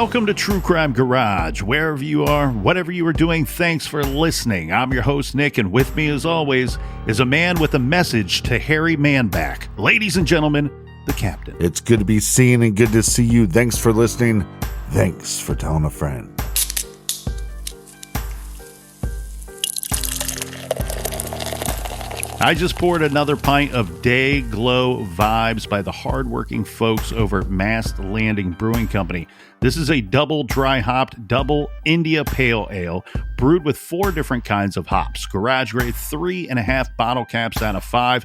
Welcome to True Crime Garage. Wherever you are, whatever you are doing, thanks for listening. I'm your host, Nick, and with me, as always, is a man with a message to Harry Manback. Ladies and gentlemen, the Captain. It's good to be seen and good to see you. Thanks for listening. Thanks for telling a friend. I just poured another pint of Day Glow Vibes by the hardworking folks over at Mast Landing Brewing Company. This is a double dry hopped, double India Pale Ale brewed with 4 different kinds of hops. Garage grade 3.5 bottle caps out of 5.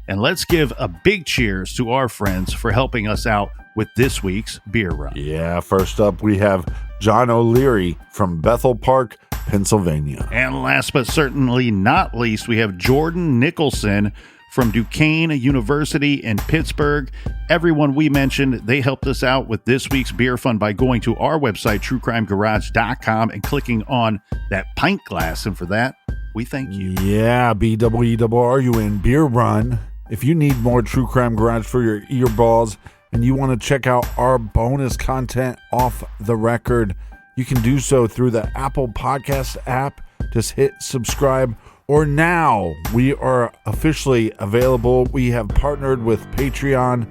And let's give a big cheers to our friends for helping us out with this week's beer run. Yeah, first up we have John O'Leary from Bethel Park, Pennsylvania. And last but certainly not least, we have Jordan Nicholson from Duquesne University in Pittsburgh. Everyone we mentioned, they helped us out with this week's beer fund by going to our website, truecrimegarage.com, and clicking on that pint glass. And for that, we thank you. Yeah, BWERUN beer run. If you need more True Crime Garage for your earballs and you want to check out our bonus content off the record, you can do so through the Apple Podcast app. Just hit subscribe. Or now we are officially available. We have partnered with Patreon.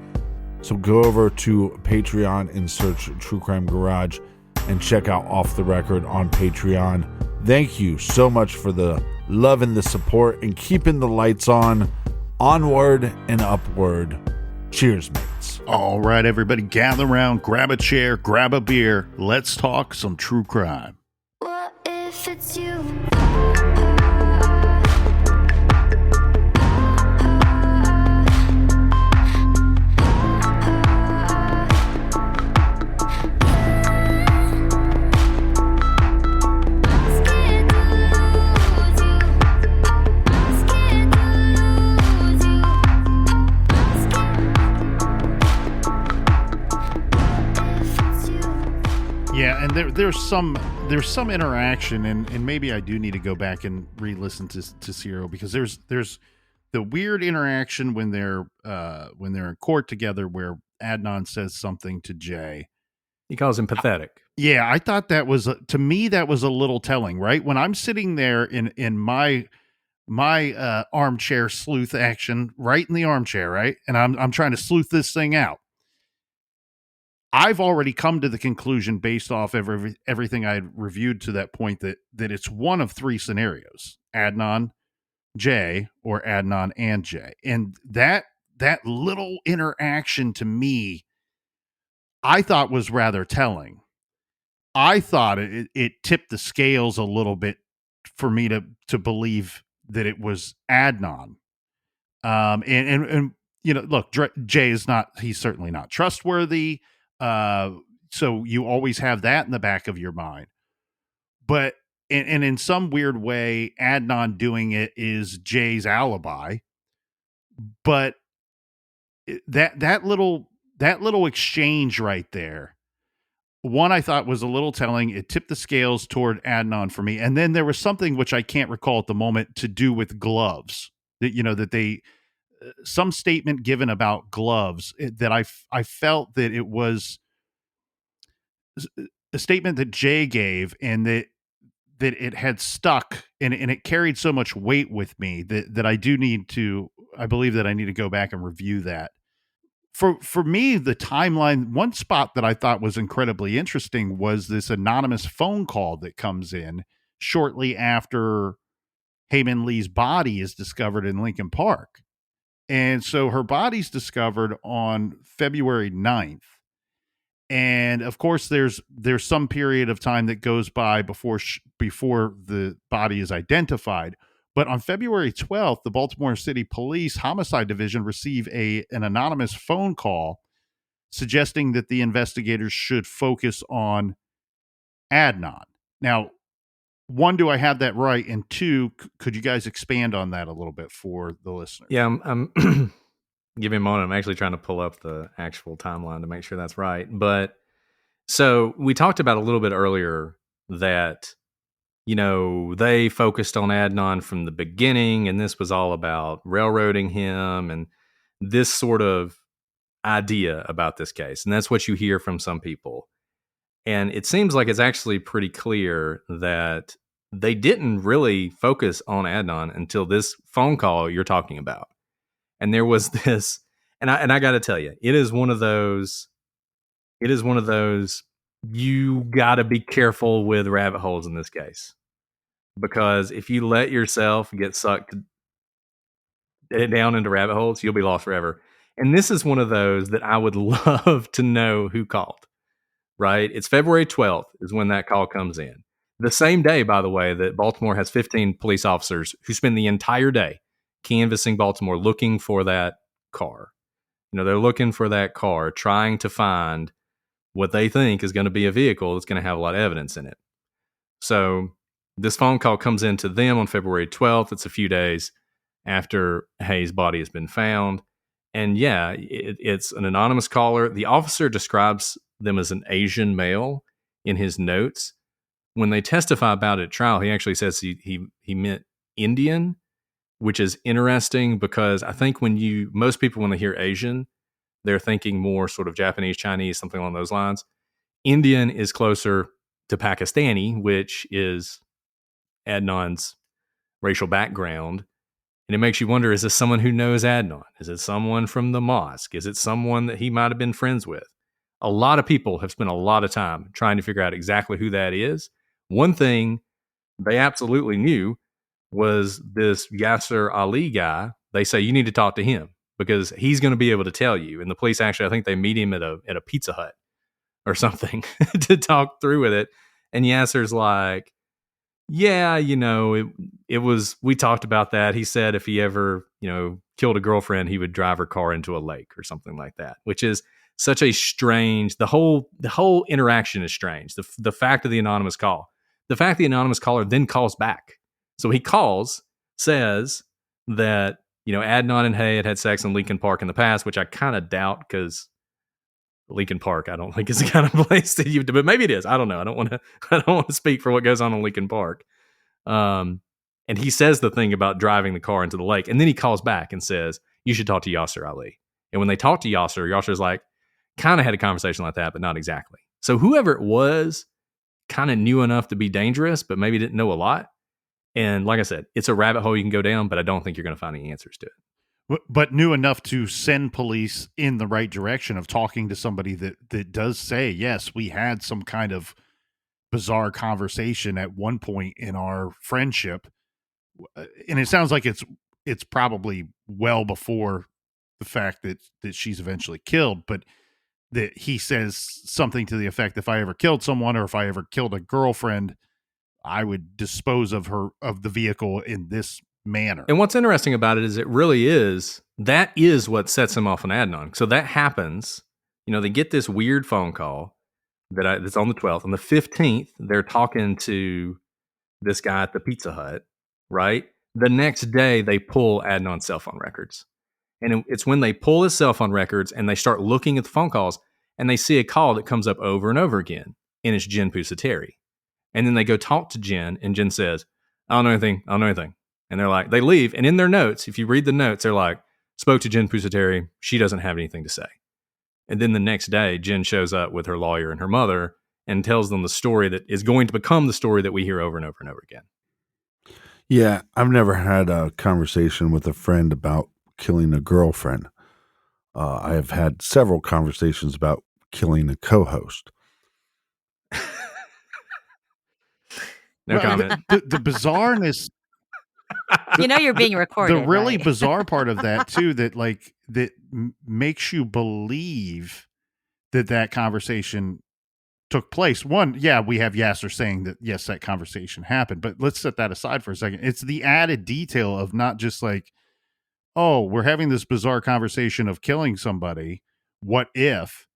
So go over to Patreon and search True Crime Garage and check out Off the Record on Patreon. Thank you so much for the love and the support and keeping the lights on. Onward and upward. Cheers, mates. All right, everybody, gather around, grab a chair, grab a beer. Let's talk some true crime. What if it's you? Yeah, and there's some interaction, and maybe I do need to go back and re-listen to Ciro, because there's the weird interaction when they're in court together where Adnan says something to Jay. He calls him pathetic. Yeah, I thought that was, to me, that was a little telling, right? When I'm sitting there in my armchair sleuth action, right in the armchair, right, and I'm trying to sleuth this thing out. I've already come to the conclusion, based off everything I had reviewed to that point, that it's one of 3 scenarios: Adnan, Jay, or Adnan and Jay. And that little interaction, to me, I thought was rather telling. I thought it tipped the scales a little bit for me to believe that it was Adnan. And you know, look, Jay he's certainly not trustworthy. So you always have that in the back of your mind. But and in some weird way, Adnan doing it is Jay's alibi. But that little exchange right there, one, I thought was a little telling. It tipped the scales toward Adnan for me. And then there was something which I can't recall at the moment to do with gloves. That they some statement given about gloves that I felt that it was a statement that Jay gave, and that it had stuck and it carried so much weight with me that I believe that I need to go back and review that. For me, the timeline, one spot that I thought was incredibly interesting was this anonymous phone call that comes in shortly after Hae Min Lee's body is discovered in Leakin Park. And so her body's discovered on February 9th. And of course, there's some period of time that goes by before the body is identified. But on February 12th, the Baltimore City Police Homicide Division received an anonymous phone call suggesting that the investigators should focus on Adnan. Now, 1, do I have that right? And 2, could you guys expand on that a little bit for the listener? Yeah, I'm give me a moment. I'm actually trying to pull up the actual timeline to make sure that's right. But so we talked about a little bit earlier that, they focused on Adnan from the beginning, and this was all about railroading him and this sort of idea about this case. And that's what you hear from some people. And it seems like it's actually pretty clear that they didn't really focus on Adnan until this phone call you're talking about. And there was this, and I got to tell you, it is one of those, you got to be careful with rabbit holes in this case. Because if you let yourself get sucked down into rabbit holes, you'll be lost forever. And this is one of those that I would love to know who called. Right? It's February 12th is when that call comes in. The same day, by the way, that Baltimore has 15 police officers who spend the entire day canvassing Baltimore looking for that car. They're looking for that car, trying to find what they think is going to be a vehicle that's going to have a lot of evidence in it. So this phone call comes into them on February 12th. It's a few days after Hae's body has been found. And yeah, it's an anonymous caller. The officer describes them as an Asian male in his notes. When they testify about it at trial, he actually says he meant Indian, which is interesting because I think most people, when they hear Asian, they're thinking more sort of Japanese, Chinese, something along those lines. Indian is closer to Pakistani, which is Adnan's racial background. And it makes you wonder, is this someone who knows Adnan? Is it someone from the mosque? Is it someone that he might have been friends with? A lot of people have spent a lot of time trying to figure out exactly who that is. One thing they absolutely knew was this Yasser Ali guy. They say, you need to talk to him because he's going to be able to tell you. And the police actually, I think they meet him at a Pizza Hut or something to talk through with it. And Yasser's like, yeah, it was, we talked about that. He said if he ever, killed a girlfriend, he would drive her car into a lake or something like that, which is such a strange, the whole interaction is strange. The fact of the anonymous call, the fact the anonymous caller then calls back. So he calls, says that, Adnan and Hae had sex in Leakin Park in the past, which I kind of doubt because Leakin Park, I don't think is the kind of place that you, but maybe it is. I don't know. I don't want to speak for what goes on in Leakin Park. And he says the thing about driving the car into the lake, and then he calls back and says, you should talk to Yasser Ali. And when they talk to Yasser's like, kind of had a conversation like that, but not exactly. So whoever it was kind of knew enough to be dangerous, but maybe didn't know a lot. And like I said, it's a rabbit hole you can go down, but I don't think you're going to find any answers to it. But knew enough to send police in the right direction of talking to somebody that does say, yes, we had some kind of bizarre conversation at one point in our friendship. And it sounds like it's probably well before the fact that she's eventually killed, but that he says something to the effect, if I ever killed someone or if I ever killed a girlfriend, I would dispose of the vehicle in this manner. And what's interesting about it is that is what sets him off on Adnan. So that happens, they get this weird phone call that's on the 12th. On the 15th, they're talking to this guy at the Pizza Hut, right? The next day, they pull Adnan's cell phone records. And it's when they pull his cell phone records and they start looking at the phone calls and they see a call that comes up over and over again. And it's Jen Pusateri. And then they go talk to Jen and Jen says, I don't know anything. And they're like, they leave. And in their notes, if you read the notes, they're like, spoke to Jen Pusateri. She doesn't have anything to say. And then the next day, Jen shows up with her lawyer and her mother and tells them the story that is going to become the story that we hear over and over and over again. Yeah, I've never had a conversation with a friend about killing a girlfriend. I have had several conversations about killing a co-host. No comment. The bizarreness. You're being recorded. The really right? bizarre part of that too, that makes you believe that conversation took place. One, yeah, we have Yasser saying that yes, that conversation happened, but let's set that aside for a second. It's the added detail of not just like, oh, we're having this bizarre conversation of killing somebody. What if?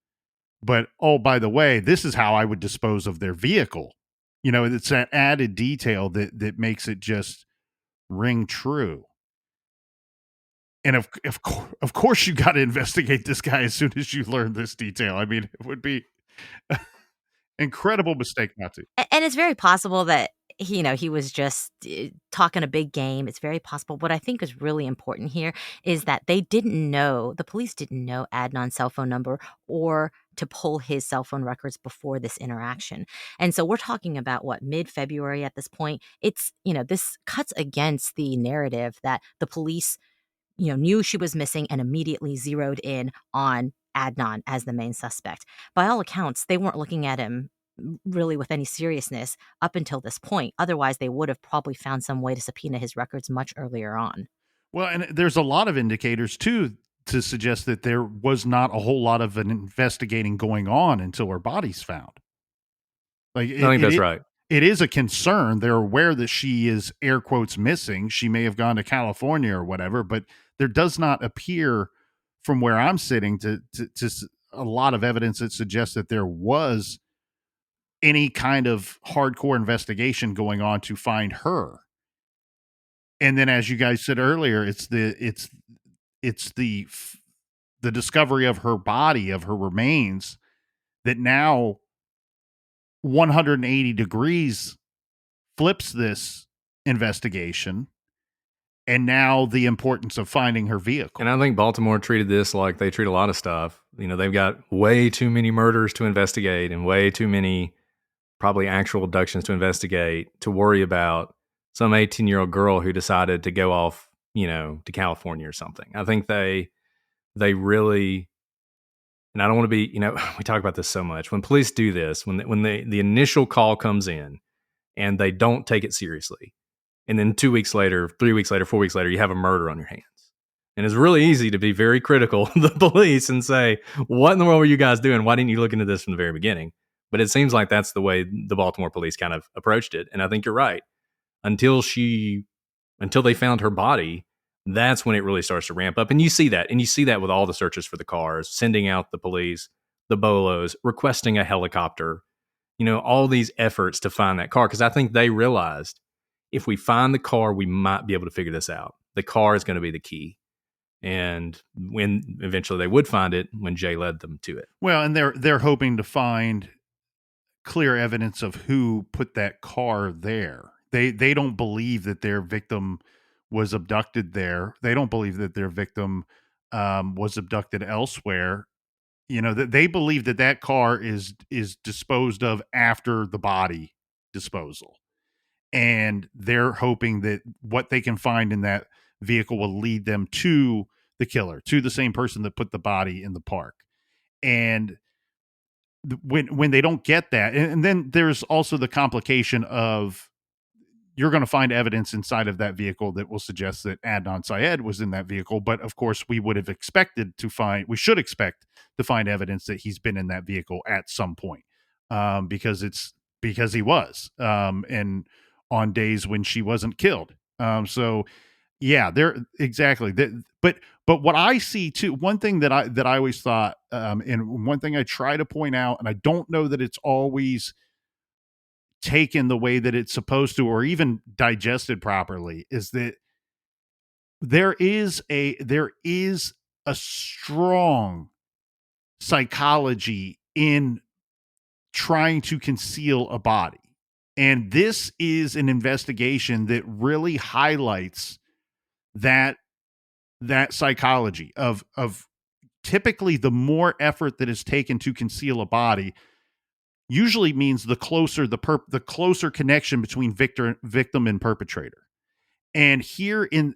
But oh, by the way, this is how I would dispose of their vehicle. It's that added detail that makes it just ring true. And of course you got to investigate this guy as soon as you learn this detail. I mean, it would be an incredible mistake not to. And it's very possible that he was just talking a big game. It's very possible. What I think is really important here is that the police didn't know Adnan's cell phone number or to pull his cell phone records before this interaction. And so we're talking about mid-February at this point. It's, this cuts against the narrative that the police, knew she was missing and immediately zeroed in on Adnan as the main suspect. By all accounts, they weren't looking at him really with any seriousness up until this point. Otherwise, they would have probably found some way to subpoena his records much earlier on. Well, and there's a lot of indicators too to suggest that there was not a whole lot of an investigating going on until her body's found. I think that's right. It is a concern. They're aware that she is air quotes missing. She may have gone to California or whatever, but there does not appear from where I'm sitting to a lot of evidence that suggests that there was any kind of hardcore investigation going on to find her. And then, as you guys said earlier, it's the discovery of her body, of her remains, that now 180 degrees flips this investigation, and now the importance of finding her vehicle. And I think Baltimore treated this like they treat a lot of stuff. They've got way too many murders to investigate and way too many probably actual abductions to investigate to worry about some 18-year-old girl who decided to go off, to California or something. I think they really, and I don't want to be, we talk about this so much. When police do this, when the initial call comes in and they don't take it seriously, and then 2 weeks later, 3 weeks later, 4 weeks later, you have a murder on your hands. And it's really easy to be very critical of the police and say, what in the world were you guys doing? Why didn't you look into this from the very beginning? But it seems like that's the way the Baltimore police kind of approached it. And I think you're right. Until they found her body, that's when it really starts to ramp up. And you see that. And you see that with all the searches for the cars, sending out the police, the BOLOs, requesting a helicopter, all these efforts to find that car. Because I think they realized if we find the car, we might be able to figure this out. The car is going to be the key. And when eventually they would find it, when Jay led them to it. Well, and they're hoping to find clear evidence of who put that car there. They don't believe that their victim was abducted there. They don't believe that their victim was abducted elsewhere. That they believe that car is disposed of after the body disposal. And they're hoping that what they can find in that vehicle will lead them to the killer, to the same person that put the body in the park. And when they don't get that, and then there's also the complication of you're going to find evidence inside of that vehicle that will suggest that Adnan Syed was in that vehicle. But of course, we should expect to find evidence that he's been in that vehicle at some point, because he was, and on days when she wasn't killed. So yeah, they're exactly that. But what I see too, one thing that I always thought, and one thing I try to point out, and I don't know that it's always taken the way that it's supposed to, or even digested properly, is that there is a strong psychology in trying to conceal a body. And this is an investigation that really highlights that psychology of typically the more effort that is taken to conceal a body usually means the closer connection between victim and perpetrator. And here in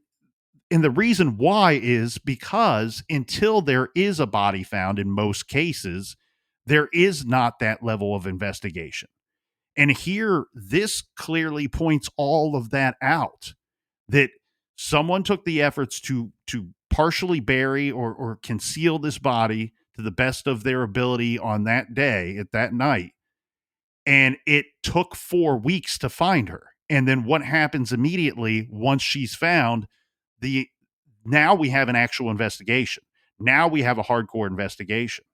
the reason why is because until there is a body found, in most cases, there is not that level of investigation. And here, this clearly points all of that out, that someone took the efforts to partially bury or conceal this body to the best of their ability on that day, at that night. And it took 4 weeks to find her. And then what happens immediately once she's found, now we have an actual investigation. Now we have a hardcore investigation.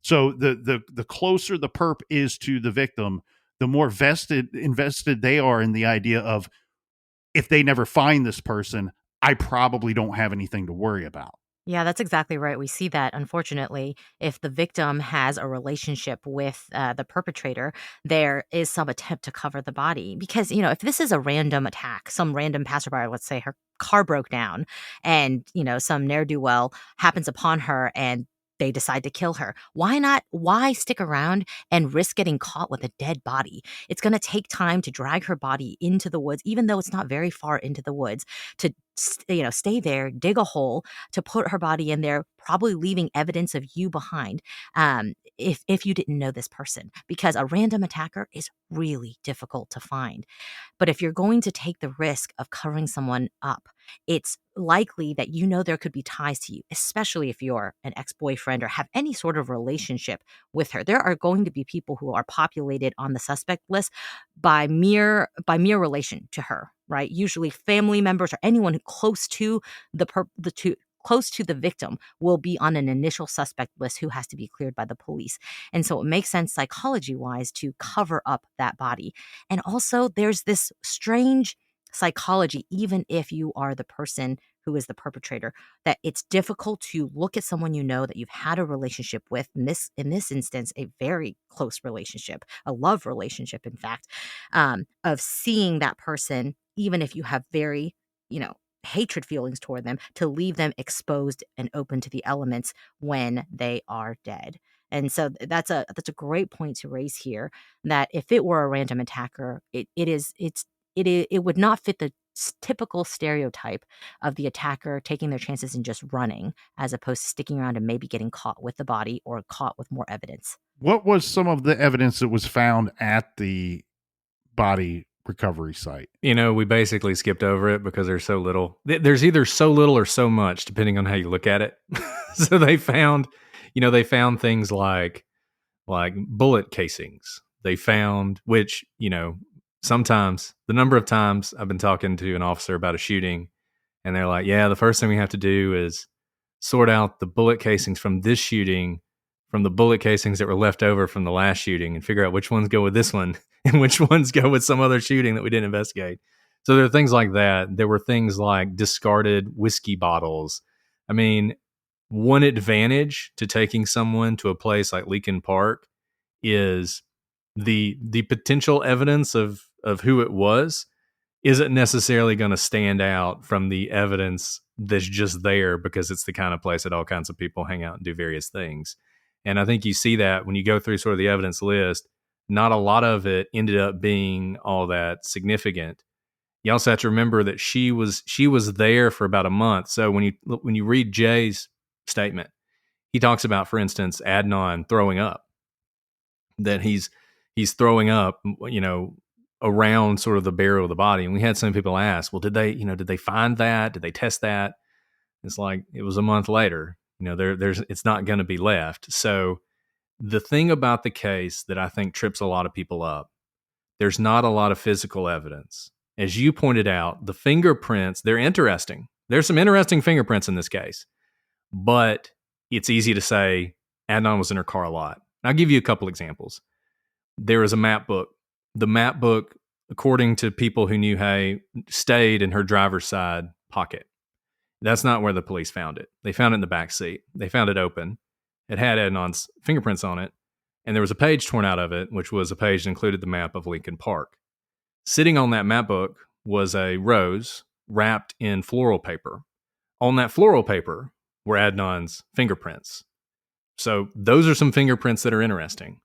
So the closer the perp is to the victim, the more invested they are in the idea of, if they never find this person, I probably don't have anything to worry about. Yeah, that's exactly right. We see that, unfortunately, if the victim has a relationship with the perpetrator, there is some attempt to cover the body. Because, if this is a random attack, some random passerby, let's say her car broke down and, some ne'er do well happens upon her and they decide to kill her. Why not? Why stick around and risk getting caught with a dead body? It's going to take time to drag her body into the woods, even though it's not very far into the woods, to, stay there, dig a hole, to put her body in there, probably leaving evidence of you behind. If you didn't know this person, because a random attacker is really difficult to find. But if you're going to take the risk of covering someone up, it's likely that there could be ties to you, especially if you're an ex-boyfriend or have any sort of relationship with her. There are going to be people who are populated on the suspect list by mere relation to her, right? Usually family members or anyone close to close to the victim will be on an initial suspect list who has to be cleared by the police. And so it makes sense psychology wise to cover up that body. And also there's this strange psychology, even if you are the person who is the perpetrator, that it's difficult to look at someone that you've had a relationship with, in this instance, a very close relationship, a love relationship, in fact, of seeing that person, even if you have very, hatred feelings toward them, to leave them exposed and open to the elements when they are dead. And so that's a great point to raise here, that if it were a random attacker, it would not fit the typical stereotype of the attacker taking their chances and just running, as opposed to sticking around and maybe getting caught with the body or caught with more evidence. What was some of the evidence that was found at the body recovery site? We basically skipped over it because there's so little. There's either so little or so much, depending on how you look at it. So they found things like bullet casings. They found, which, sometimes, the number of times I've been talking to an officer about a shooting, and they're like, yeah, the first thing we have to do is sort out the bullet casings from this shooting from the bullet casings that were left over from the last shooting and figure out which ones go with this one and which ones go with some other shooting that we didn't investigate. So there are things like that. There were things like discarded whiskey bottles. I mean, one advantage to taking someone to a place like Leakin Park is the potential evidence of who it was isn't necessarily going to stand out from the evidence that's just there, because it's the kind of place that all kinds of people hang out and do various things. And I think you see that when you go through sort of the evidence list, not a lot of it ended up being all that significant. You also have to remember that she was there for about a month. So when you read Jay's statement, he talks about, for instance, Adnan throwing up, that he's throwing up, around sort of the barrel of the body. And we had some people ask, well, did they find that? Did they test that? It's like, it was a month later. It's not going to be left. So the thing about the case that I think trips a lot of people up, there's not a lot of physical evidence. As you pointed out, the fingerprints, they're interesting. There's some interesting fingerprints in this case, but it's easy to say Adnan was in her car a lot. I'll give you a couple examples. There is a map book. The map book, according to people who knew Hae, stayed in her driver's side pocket. That's not where the police found it. They found it in the back seat. They found it open. It had Adnan's fingerprints on it, and there was a page torn out of it, which was a page that included the map of Leakin Park. Sitting on that map book was a rose wrapped in floral paper. On that floral paper were Adnan's fingerprints. So those are some fingerprints that are interesting,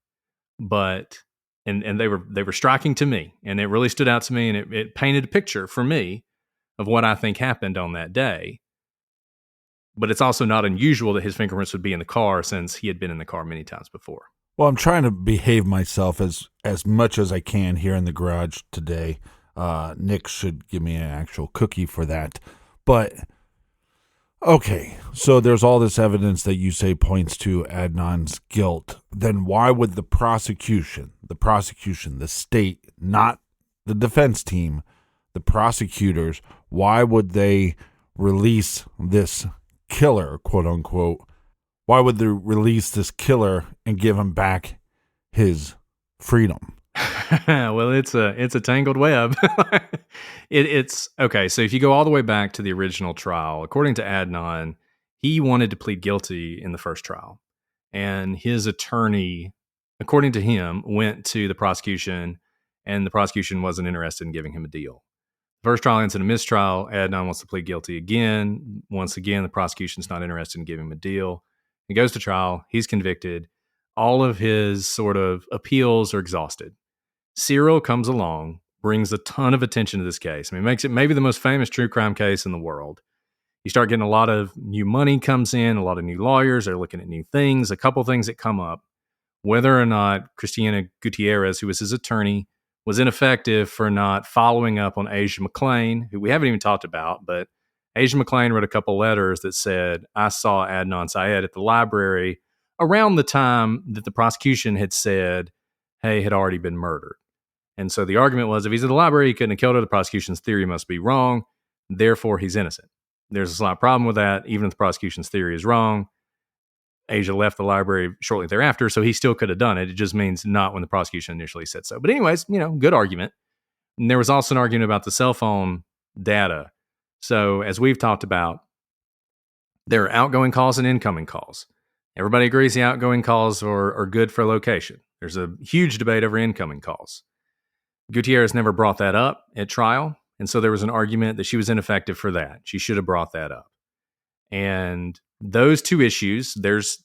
but and they were striking to me, and it really stood out to me, and it painted a picture for me of what I think happened on that day. But it's also not unusual that his fingerprints would be in the car, since he had been in the car many times before. Well, I'm trying to behave myself as much as I can here in the garage today. Nick should give me an actual cookie for that. But, okay, so there's all this evidence that you say points to Adnan's guilt. Then why would the prosecution, the state, not the defense team, the prosecutors, why would they release this killer, quote unquote? Why would they release this killer and give him back his freedom? Well, it's a tangled web. It's okay. So if you go all the way back to the original trial, according to Adnan, he wanted to plead guilty in the first trial. And his attorney, according to him, went to the prosecution, and the prosecution wasn't interested in giving him a deal. First trial ends in a mistrial. Adnan wants to plead guilty again. Once again, the prosecution's not interested in giving him a deal. He goes to trial. He's convicted. All of his sort of appeals are exhausted. Cyril comes along, brings a ton of attention to this case. I mean, makes it maybe the most famous true crime case in the world. You start getting a lot of new money comes in, a lot of new lawyers are looking at new things, a couple things that come up. Whether or not Christina Gutierrez, who was his attorney, was ineffective for not following up on Asia McClain, who we haven't even talked about, but Asia McClain wrote a couple letters that said, I saw Adnan Syed at the library around the time that the prosecution had said Hae had already been murdered. And so the argument was, if he's at the library, he couldn't have killed her. The prosecution's theory must be wrong. Therefore, he's innocent. There's a slight problem with that. Even if the prosecution's theory is wrong, Asia left the library shortly thereafter, so he still could have done it. It just means not when the prosecution initially said so. But anyways, good argument. And there was also an argument about the cell phone data. So as we've talked about, there are outgoing calls and incoming calls. Everybody agrees the outgoing calls are good for location. There's a huge debate over incoming calls. Gutierrez never brought that up at trial, and so there was an argument that she was ineffective for that. She should have brought that up. And those two issues, there's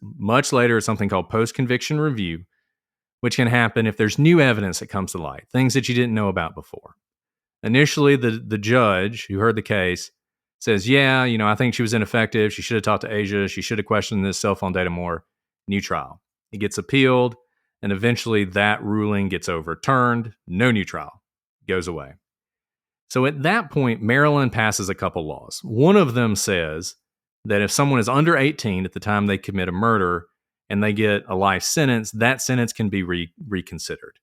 much later something called post-conviction review, which can happen if there's new evidence that comes to light, things that you didn't know about before. Initially, the judge who heard the case says, yeah, I think she was ineffective. She should have talked to Asia. She should have questioned this cell phone data more. New trial. It gets appealed, and eventually that ruling gets overturned. No new trial. Goes away. So at that point, Maryland passes a couple laws. One of them says that if someone is under 18 at the time they commit a murder and they get a life sentence, that sentence can be reconsidered.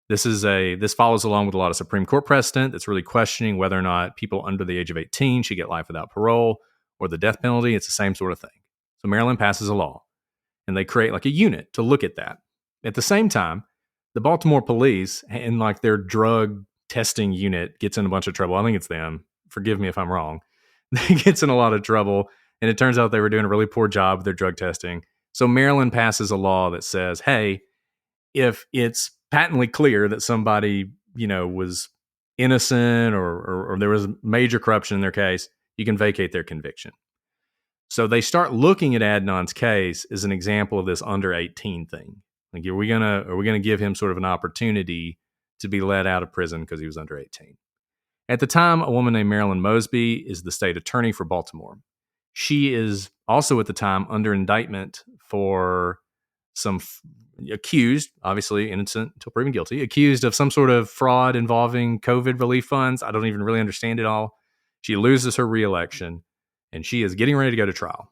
This follows along with a lot of Supreme Court precedent that's really questioning whether or not people under the age of 18 should get life without parole or the death penalty. It's the same sort of thing. So Maryland passes a law, and they create like a unit to look at that. At the same time, the Baltimore police and like their drug testing unit gets in a bunch of trouble. I think it's them. Forgive me if I'm wrong. They gets in a lot of trouble, and it turns out they were doing a really poor job with their drug testing. So Maryland passes a law that says, hey, if it's patently clear that somebody, was innocent or there was major corruption in their case, you can vacate their conviction. So they start looking at Adnan's case as an example of this under 18 thing. Like, are we gonna give him sort of an opportunity to be let out of prison because he was under 18? At the time, a woman named Marilyn Mosby is the state attorney for Baltimore. She is also at the time under indictment for accused, obviously innocent until proven guilty, accused of some sort of fraud involving COVID relief funds. I don't even really understand it all. She loses her reelection, and she is getting ready to go to trial.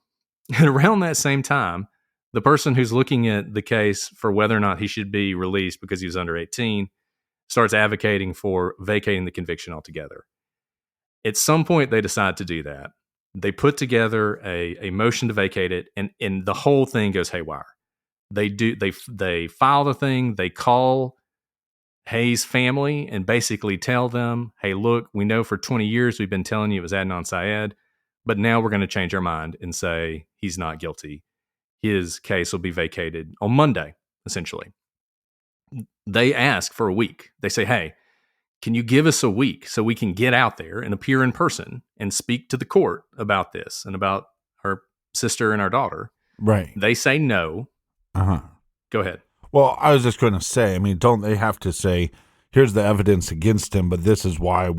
And around that same time, the person who's looking at the case for whether or not he should be released because he was under 18 starts advocating for vacating the conviction altogether. At some point, they decide to do that. They put together a motion to vacate it, and the whole thing goes haywire. They file the thing. They call Hae's family and basically tell them, hey, look, we know for 20 years we've been telling you it was Adnan Syed, but now we're going to change our mind and say he's not guilty. His case will be vacated on Monday, essentially. They ask for a week. They say, hey, can you give us a week so we can get out there and appear in person and speak to the court about this and about our sister and our daughter? Right. They say no. Uh-huh. Go ahead. Well, I was just going to say, don't they have to say, here's the evidence against him, but this is why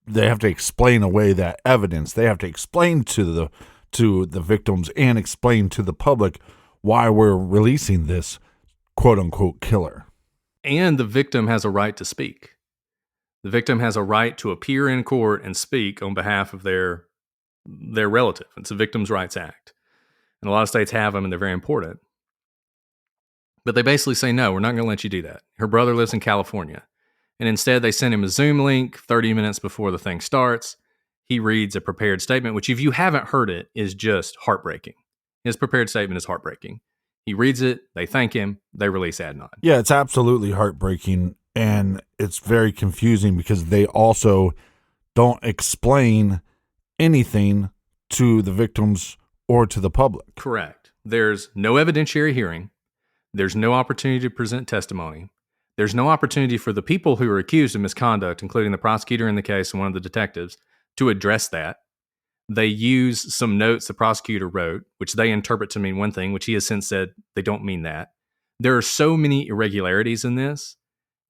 they have to explain away that evidence. They have to explain to the victims and explain to the public why we're releasing this quote unquote killer. And the victim has a right to speak. The victim has a right to appear in court and speak on behalf of their relative. It's a Victims' Rights Act. And a lot of states have them, and they're very important. But they basically say, no, we're not going to let you do that. Her brother lives in California. And instead, they send him a Zoom link 30 minutes before the thing starts. He reads a prepared statement, which if you haven't heard it, is just heartbreaking. His prepared statement is heartbreaking. He reads it. They thank him. They release Adnan. Yeah, it's absolutely heartbreaking. And it's very confusing because they also don't explain anything to the victims or to the public. Correct. There's no evidentiary hearing. There's no opportunity to present testimony. There's no opportunity for the people who are accused of misconduct, including the prosecutor in the case and one of the detectives, to address that. They use some notes the prosecutor wrote, which they interpret to mean one thing, which he has since said they don't mean that. There are so many irregularities in this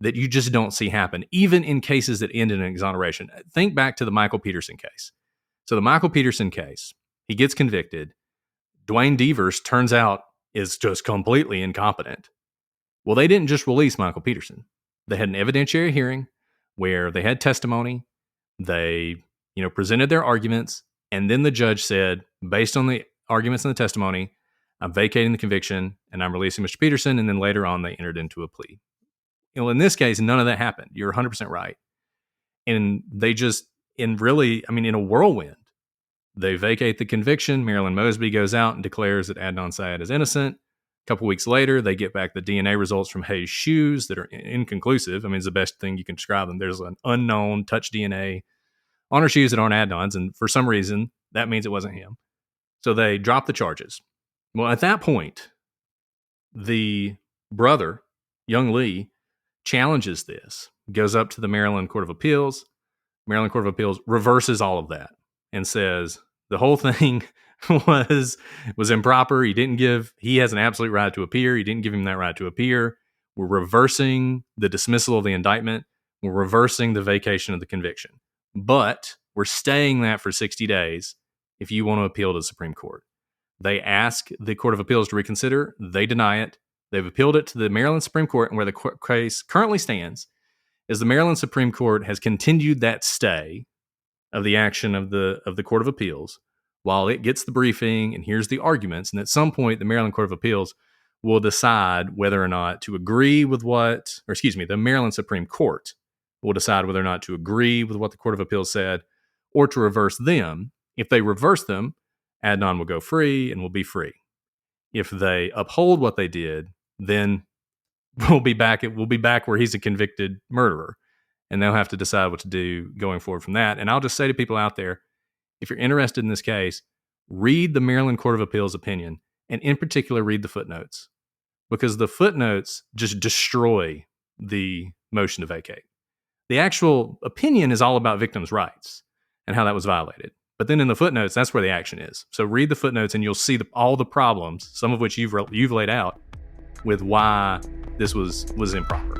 that you just don't see happen, even in cases that end in an exoneration. Think back to the Michael Peterson case. So the Michael Peterson case, he gets convicted. Dwayne Devers turns out is just completely incompetent. Well, they didn't just release Michael Peterson. They had an evidentiary hearing where they had testimony. They, presented their arguments, and then the judge said, based on the arguments and the testimony, I'm vacating the conviction and I'm releasing Mr. Peterson. And then later on, they entered into a plea. In this case, none of that happened. You're 100% right. And they just, in a whirlwind, they vacate the conviction. Marilyn Mosby goes out and declares that Adnan Syed is innocent. A couple weeks later, they get back the DNA results from Hae's shoes that are inconclusive. It's the best thing you can describe them. There's an unknown touch DNA on her shoes that aren't Adnan's, and for some reason, that means it wasn't him. So they drop the charges. Well, at that point, the brother, young Lee, challenges this, goes up to the Maryland Court of Appeals. Maryland Court of Appeals reverses all of that and says the whole thing was improper. He has an absolute right to appear. He didn't give him that right to appear. We're reversing the dismissal of the indictment. We're reversing the vacation of the conviction. But we're staying that for 60 days if you want to appeal to the Supreme Court. They ask the Court of Appeals to reconsider. They deny it. They've appealed it to the Maryland Supreme Court, and where the case currently stands is the Maryland Supreme Court has continued that stay of the action of the Court of Appeals while it gets the briefing and hears the arguments. And at some point, the Maryland Court of Appeals will decide whether or not to agree with the Maryland Supreme Court will decide whether or not to agree with what the Court of Appeals said or to reverse them. If they reverse them, Adnan will go free and will be free. If they uphold what they did, then we'll be back where he's a convicted murderer, and they'll have to decide what to do going forward from that. And I'll just say to people out there, if you're interested in this case, read the Maryland Court of Appeals opinion, and in particular, read the footnotes, because the footnotes just destroy the motion to vacate. The actual opinion is all about victims' rights and how that was violated. But then in the footnotes, that's where the action is. So read the footnotes and you'll see all the problems, some of which you've laid out, with why this was improper.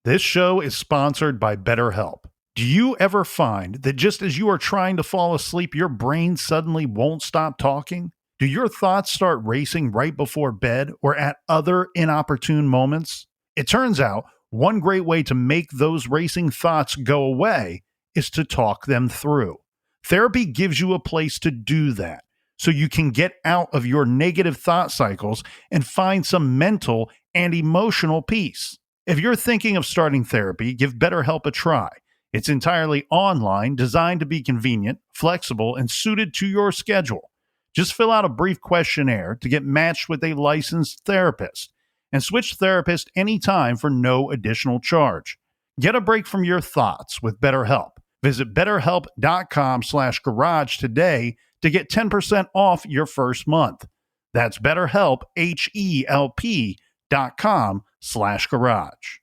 This show is sponsored by BetterHelp. Do you ever find that just as you are trying to fall asleep, your brain suddenly won't stop talking? Do your thoughts start racing right before bed or at other inopportune moments? It turns out one great way to make those racing thoughts go away is to talk them through. Therapy gives you a place to do that, so you can get out of your negative thought cycles and find some mental and emotional peace. If you're thinking of starting therapy, give BetterHelp a try. It's entirely online, designed to be convenient, flexible, and suited to your schedule. Just fill out a brief questionnaire to get matched with a licensed therapist and switch therapist anytime for no additional charge. Get a break from your thoughts with BetterHelp. Visit BetterHelp.com/garage today to get 10% off your first month. That's BetterHelp, HELP.com/garage.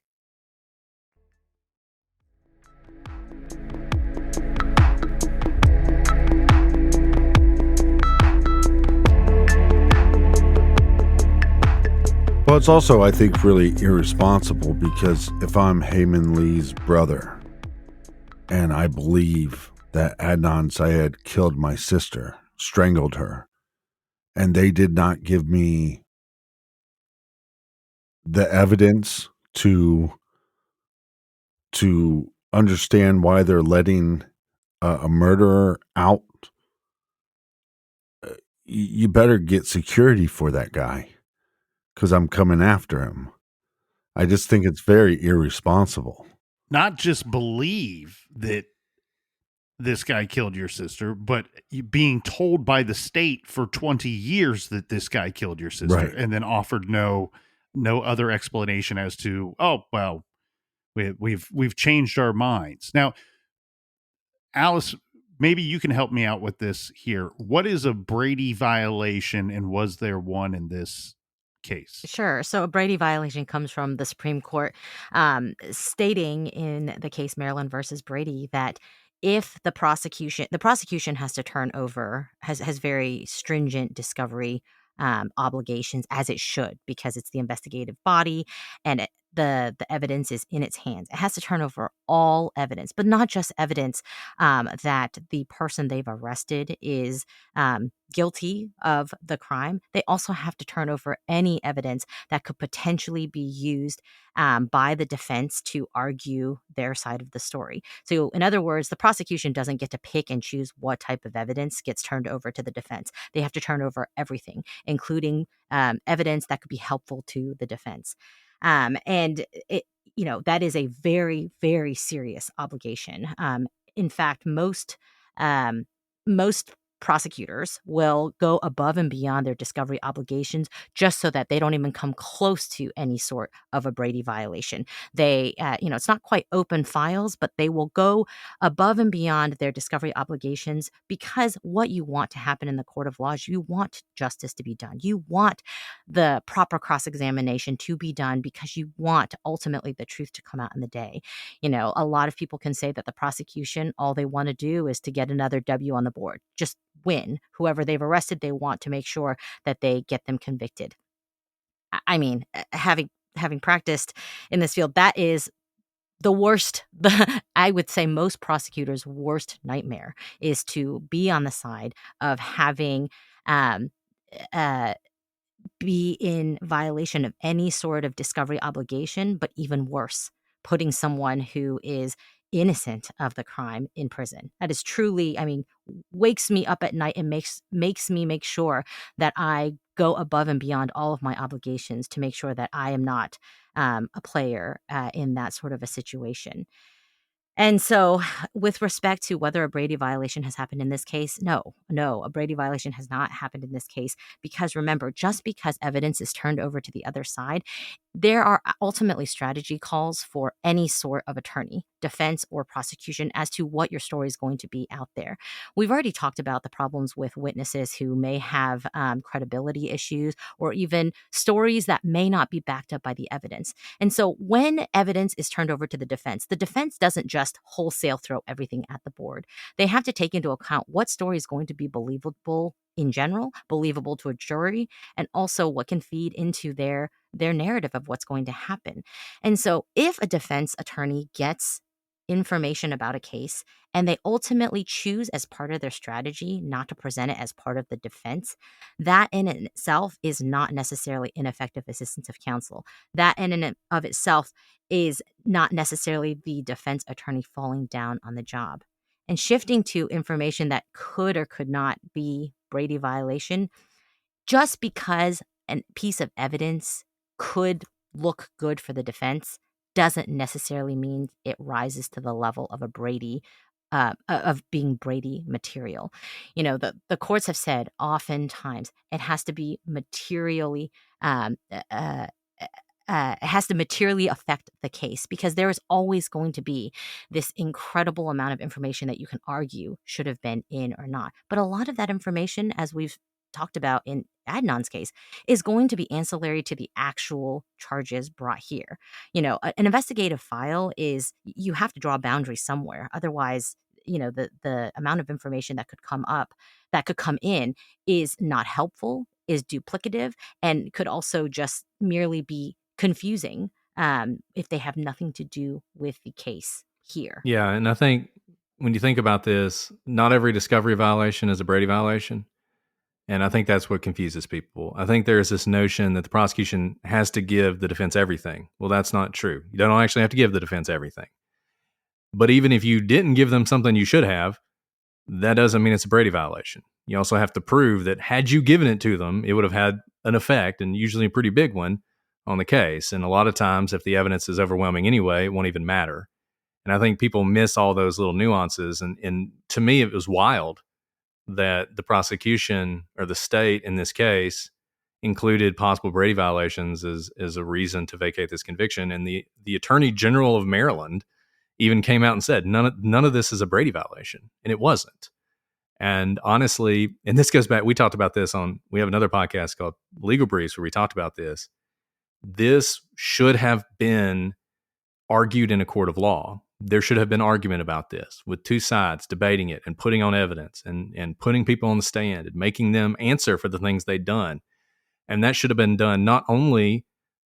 Well, it's also, I think, really irresponsible because if I'm Hae Min Lee's brother and I believe that Adnan Syed killed my sister, strangled her, and they did not give me the evidence to understand why they're letting a murderer out, you better get security for that guy. Because I'm coming after him. I just think it's very irresponsible. Not just believe that this guy killed your sister, but being told by the state for 20 years that this guy killed your sister, Right. and then offered no other explanation as to, oh, well, we've changed our minds. Now, Alice, maybe you can help me out with this here. What is a Brady violation, and was there one in this case? Sure. So a Brady violation comes from the Supreme Court, stating in the case Maryland versus Brady that if the prosecution has to turn over, has very stringent discovery obligations, as it should, because it's the investigative body and the evidence is in its hands. It has to turn over all evidence, but not just evidence that the person they've arrested is guilty of the crime. They also have to turn over any evidence that could potentially be used by the defense to argue their side of the story. So, in other words, the prosecution doesn't get to pick and choose what type of evidence gets turned over to the defense. They have to turn over everything, including evidence that could be helpful to the defense. And it, that is a very, very serious obligation. In fact, most prosecutors will go above and beyond their discovery obligations just so that they don't even come close to any sort of a Brady violation. They, it's not quite open files, but they will go above and beyond their discovery obligations, because what you want to happen in the court of law is you want justice to be done. You want the proper cross-examination to be done, because you want ultimately the truth to come out in the day. A lot of people can say that the prosecution, all they want to do is to get another W on the board. Just win. Whoever they've arrested, they want to make sure that they get them convicted. I mean, having practiced in this field, that is the worst. I would say most prosecutors' worst nightmare is to be on the side of having be in violation of any sort of discovery obligation, but even worse, putting someone who is innocent of the crime in prison. That is truly, wakes me up at night and makes me make sure that I go above and beyond all of my obligations to make sure that I am not a player in that sort of a situation. And so, with respect to whether a Brady violation has happened in this case, no, a Brady violation has not happened in this case, because remember, just because evidence is turned over to the other side, there are ultimately strategy calls for any sort of attorney, defense or prosecution, as to what your story is going to be out there. We've already talked about the problems with witnesses who may have credibility issues, or even stories that may not be backed up by the evidence. And so when evidence is turned over to the defense doesn't just wholesale throw everything at the board. They have to take into account what story is going to be believable in general, believable to a jury, and also what can feed into their narrative of what's going to happen. And so if a defense attorney gets information about a case and they ultimately choose as part of their strategy not to present it as part of the defense, that in itself is not necessarily ineffective assistance of counsel. That in and of itself is not necessarily the defense attorney falling down on the job. And shifting to information that could or could not be Brady violation, just because a piece of evidence could look good for the defense doesn't necessarily mean it rises to the level of a Brady, of being Brady material. The courts have said oftentimes it has to be materially, it has to materially affect the case, because there is always going to be this incredible amount of information that you can argue should have been in or not. But a lot of that information, as we've talked about in Adnan's case, is going to be ancillary to the actual charges brought here. An investigative file is, you have to draw a boundary somewhere. Otherwise, the amount of information that could come in is not helpful, is duplicative, and could also just merely be confusing if they have nothing to do with the case here. Yeah, and I think when you think about this, not every discovery violation is a Brady violation. And I think that's what confuses people. I think there's this notion that the prosecution has to give the defense everything. Well, that's not true. You don't actually have to give the defense everything. But even if you didn't give them something you should have, that doesn't mean it's a Brady violation. You also have to prove that had you given it to them, it would have had an effect, and usually a pretty big one, on the case. And a lot of times, if the evidence is overwhelming anyway, it won't even matter. And I think people miss all those little nuances. And to me, it was wild that the prosecution or the state in this case included possible Brady violations as a reason to vacate this conviction. And the Attorney General of Maryland even came out and said, none of this is a Brady violation. And it wasn't. And honestly, and this goes back, we talked about this we have another podcast called Legal Briefs where we talked about this. This should have been argued in a court of law. There should have been argument about this with two sides debating it and putting on evidence and putting people on the stand and making them answer for the things they'd done. And that should have been done not only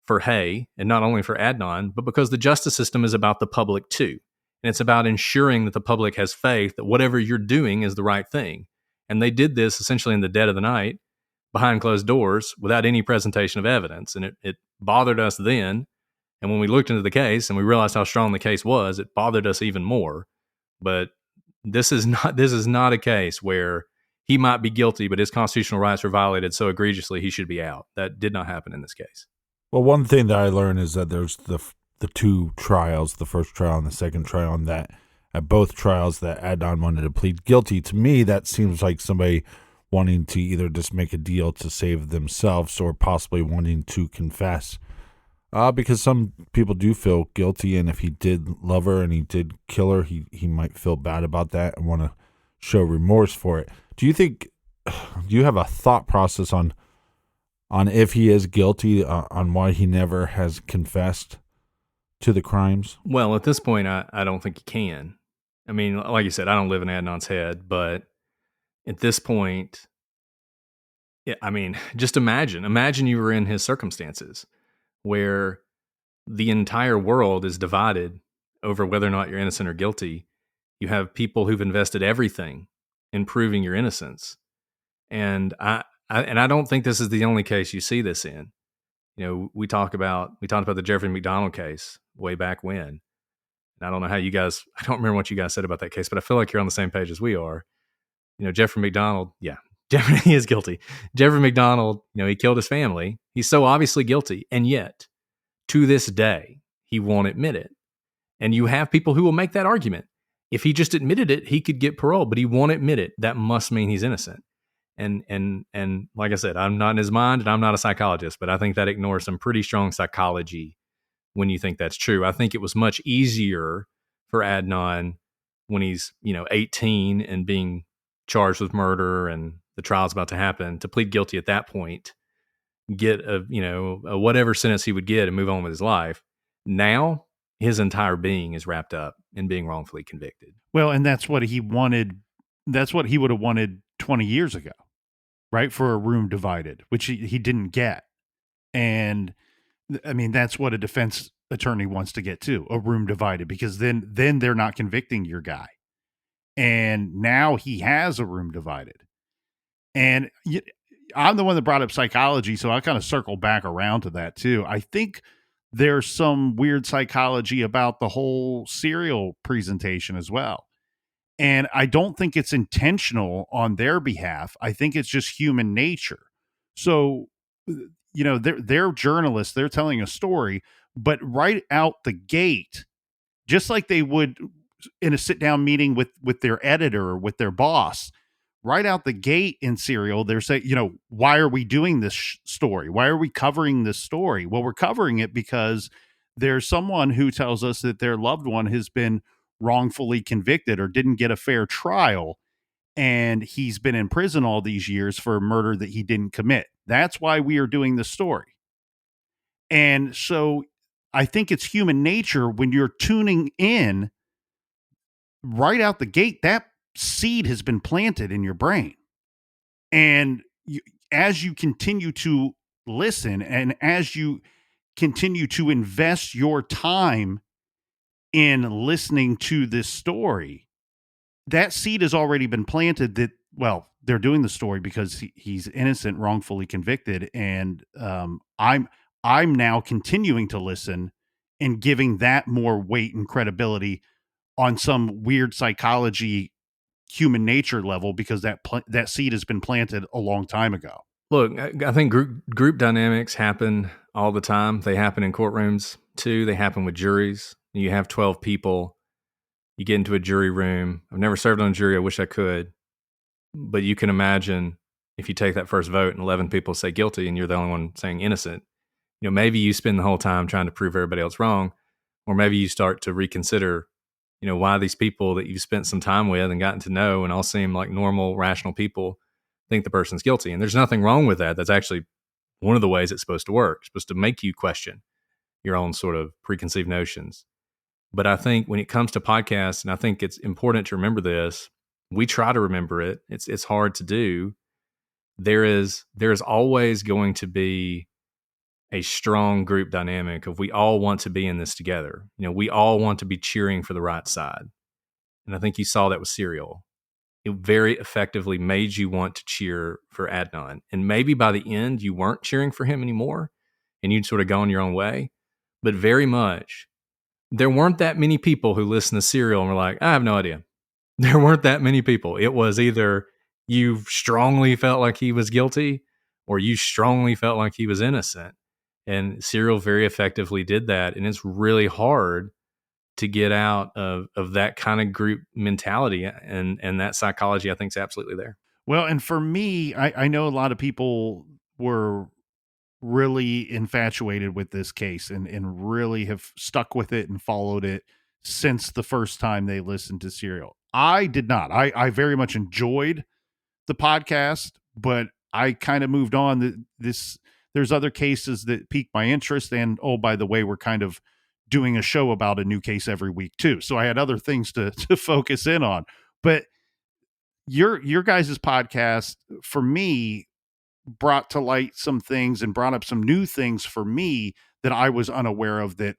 for Hae and not only for Adnan, but because the justice system is about the public too. And it's about ensuring that the public has faith that whatever you're doing is the right thing. And they did this essentially in the dead of the night, behind closed doors, without any presentation of evidence. And it bothered us then. And when we looked into the case and we realized how strong the case was, it bothered us even more. But this is not a case where he might be guilty, but his constitutional rights were violated so egregiously he should be out. That did not happen in this case. Well, one thing that I learned is that there's the two trials, the first trial and the second trial, and that at both trials that Adnan wanted to plead guilty. To me, that seems like somebody wanting to either just make a deal to save themselves or possibly wanting to confess. Because some people do feel guilty, and if he did love her and he did kill her, he might feel bad about that and want to show remorse for it. Do you have a thought process on if he is guilty, on why he never has confessed to the crimes? Well, at this point, I don't think he can. I mean, like you said, I don't live in Adnan's head, but at this point, yeah, I mean, just imagine you were in his circumstances where the entire world is divided over whether or not you're innocent or guilty. You have people who've invested everything in proving your innocence. And I don't think this is the only case you see this in. You know, we talked about the Jeffrey McDonald case way back when. And I don't know I don't remember what you guys said about that case, but I feel like you're on the same page as we are. You know, Jeffrey McDonald, he is guilty. Jeffrey McDonald, he killed his family. He's so obviously guilty. And yet, to this day, he won't admit it. And you have people who will make that argument. If he just admitted it, he could get parole, but he won't admit it. That must mean he's innocent. And like I said, I'm not in his mind and I'm not a psychologist, but I think that ignores some pretty strong psychology when you think that's true. I think it was much easier for Adnan when he's, 18 and being charged with murder and the trial's about to happen to plead guilty at that point, get a whatever sentence he would get and move on with his life. Now his entire being is wrapped up in being wrongfully convicted. Well, and that's what he wanted. That's what he would have wanted 20 years ago, right? For a room divided, which he didn't get. And I mean, that's what a defense attorney wants to get to, a room divided, because then they're not convicting your guy. And now he has a room divided. And I'm the one that brought up psychology, so I kind of circle back around to that too. I think there's some weird psychology about the whole serial presentation as well. And I don't think it's intentional on their behalf. I think it's just human nature. So, they're journalists, they're telling a story, but right out the gate, just like they would in a sit-down meeting with their editor or with their boss, right out the gate in serial, they're saying, why are we doing this story? Why are we covering this story? Well, we're covering it because there's someone who tells us that their loved one has been wrongfully convicted or didn't get a fair trial, and he's been in prison all these years for a murder that he didn't commit. That's why we are doing this story. And so I think it's human nature when you're tuning in right out the gate, that seed has been planted in your brain. And as you continue to listen and as you continue to invest your time in listening to this story, that seed has already been planted that, well, they're doing the story because he's innocent, wrongfully convicted. And I'm now continuing to listen and giving that more weight and credibility on some weird psychology, human nature level, because that seed has been planted a long time ago. Look, I think group dynamics happen all the time. They happen in courtrooms too. They happen with juries. You have 12 people You get into a jury room. I've never served on a jury. I wish I could. But you can imagine if you take that first vote and 11 people say guilty and you're the only one saying innocent, maybe you spend the whole time trying to prove everybody else wrong, or maybe you start to reconsider, why these people that you've spent some time with and gotten to know and all seem like normal, rational people think the person's guilty. And there's nothing wrong with that. That's actually one of the ways it's supposed to work. It's supposed to make you question your own sort of preconceived notions. But I think when it comes to podcasts, and I think it's important to remember this, we try to remember it. It's hard to do. There is always going to be a strong group dynamic of we all want to be in this together. We all want to be cheering for the right side. And I think you saw that with Serial. It very effectively made you want to cheer for Adnan. And maybe by the end, you weren't cheering for him anymore and you'd sort of gone your own way. But very much, there weren't that many people who listened to Serial and were like, I have no idea. There weren't that many people. It was either you strongly felt like he was guilty or you strongly felt like he was innocent. And Serial very effectively did that. And it's really hard to get out of that kind of group mentality. And that psychology, I think, is absolutely there. Well, and for me, I know a lot of people were really infatuated with this case and really have stuck with it and followed it since the first time they listened to Serial. I did not. I very much enjoyed the podcast, but I kind of moved on. There's other cases that piqued my interest, and oh, by the way, we're kind of doing a show about a new case every week too. So I had other things to focus in on. But your guys' podcast for me brought to light some things and brought up some new things for me that I was unaware of that